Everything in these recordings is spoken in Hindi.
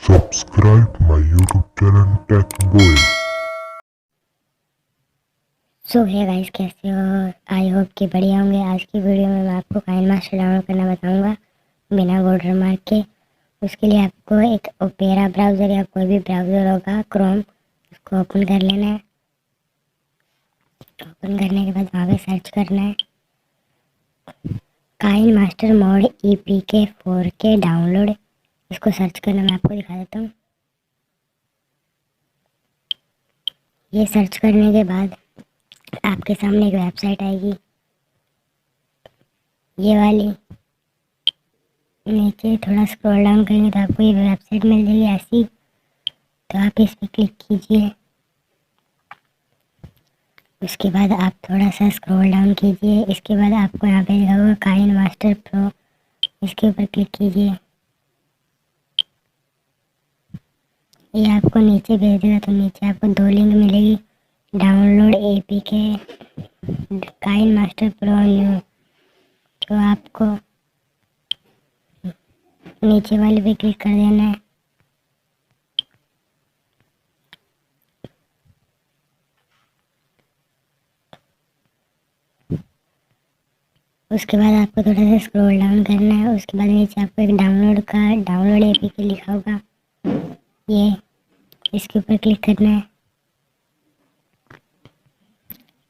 Subscribe my YouTube channel Tech Boy। सो है गाइस, कैसे हो? आई होप कि बढ़िया होंगे। आज की वीडियो में मैं आपको काइनमास्टर डाउनलोड करना बताऊंगा बिना वाटरमार्क के। उसके लिए आपको एक ओपेरा ब्राउज़र या कोई भी ब्राउज़र होगा, क्रोम, उसको ओपन कर लेना है। ओपन करने के बाद वहाँ पे सर्च करना है KineMaster mode EPK 4K download. इसको सर्च करना मैं आपको दिखा देता हूँ। ये सर्च करने के बाद आपके सामने एक वेबसाइट आएगी, ये वाली। नीचे थोड़ा स्क्रॉल डाउन करेंगे तो आपको ये वेबसाइट मिल जाएगी ऐसी। तो आप इस पर क्लिक कीजिए। उसके बाद आप थोड़ा सा स्क्रॉल डाउन कीजिए। इसके बाद आपको यहाँ पे लिखा होगा काइनमास्टर प्रो, इसके ऊपर क्लिक कीजिए। ये आपको नीचे भेज देगा। तो नीचे आपको दो लिंक मिलेगी, download APK KineMaster pro new. तो आपको नीचे वाले पे क्लिक कर देना है। उसके बाद आपको थोड़ा सा स्क्रॉल डाउन करना है। उसके बाद नीचे आपको एक डाउनलोड APK लिखा होगा, ये इसके ऊपर क्लिक करना है।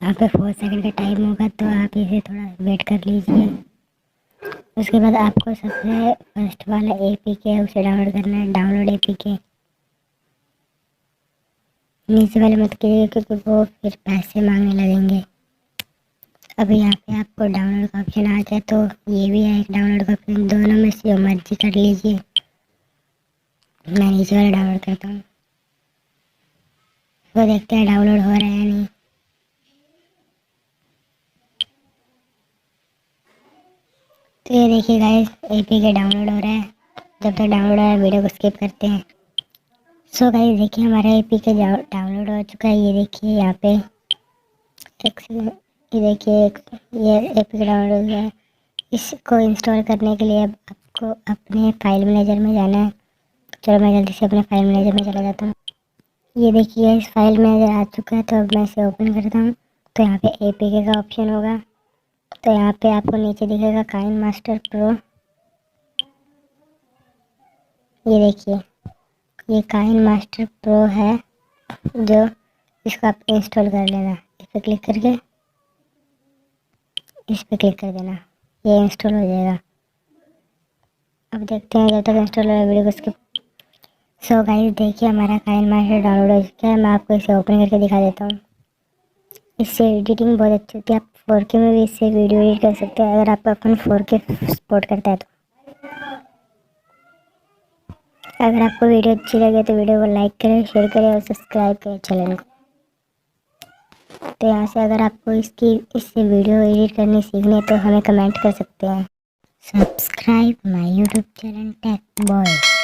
यहाँ पे 4 सेकंड का टाइम होगा, तो आप इसे थोड़ा वेट कर लीजिए। उसके बाद आपको सबसे फर्स्ट वाला APK है उसे डाउनलोड करना है, डाउनलोड APK। नीचे वाले मत कीजिए क्योंकि वो फिर पैसे मांगने लगेंगे। अभी यहाँ पे आपको डाउनलोड का ऑप्शन आ गया, तो ये भी है एक डाउनलोड का ऑप्शन। दोनों में से जो मर्जी कर लीजिए। मैं नीचे वाला डाउनलोड करता हूँ, वो देखते हैं डाउनलोड हो रहा है या नहीं। तो ये देखिए गाइस, APK डाउनलोड हो रहा है। जब तक डाउनलोड हो रहा है वीडियो को स्किप करते हैं। सो गाइस देखिए, हमारा APK डाउनलोड हो चुका है। ये देखिए यहाँ पे ये देखिए ये APK डाउनलोड हो गया है। इसको इंस्टॉल करने के लिए अब आपको अपने फाइल मैनेजर में जाना है। चलो मैं जल्दी से अपने फाइल मैनेजर में चला जाता हूँ। ये देखिए इस फाइल मैनेजर आ चुका है। तो अब मैं इसे ओपन करता हूँ। तो यहाँ पे APK का ऑप्शन होगा। तो यहाँ पे आपको नीचे दिखेगा काइनमास्टर प्रो। ये देखिए ये काइनमास्टर प्रो है, जो इसको आप इंस्टॉल कर लेना। इस पर क्लिक करके इस पर क्लिक कर देना, ये इंस्टॉल हो जाएगा। अब देखते हैं जब तक इंस्टॉल हो रहा है वीडियो को स्किप। सो गाइस देखिए हमारा काइनमास्टर डाउनलोड हो चुका है। मैं आपको इसे ओपन करके दिखा देता हूँ। इससे एडिटिंग बहुत अच्छी होती है। आप 4K में भी इससे वीडियो एडिट कर सकते हैं, अगर आपका फ़ोन 4K सपोर्ट करता है तो। अगर आपको वीडियो अच्छी लगे तो वीडियो को लाइक करें, शेयर करें और सब्सक्राइब करें चैनल को। तो यहाँ से अगर आपको इससे वीडियो एडिट करनी सीखनी है तो हमें कमेंट कर सकते हैं। Subscribe my YouTube channel tech boy.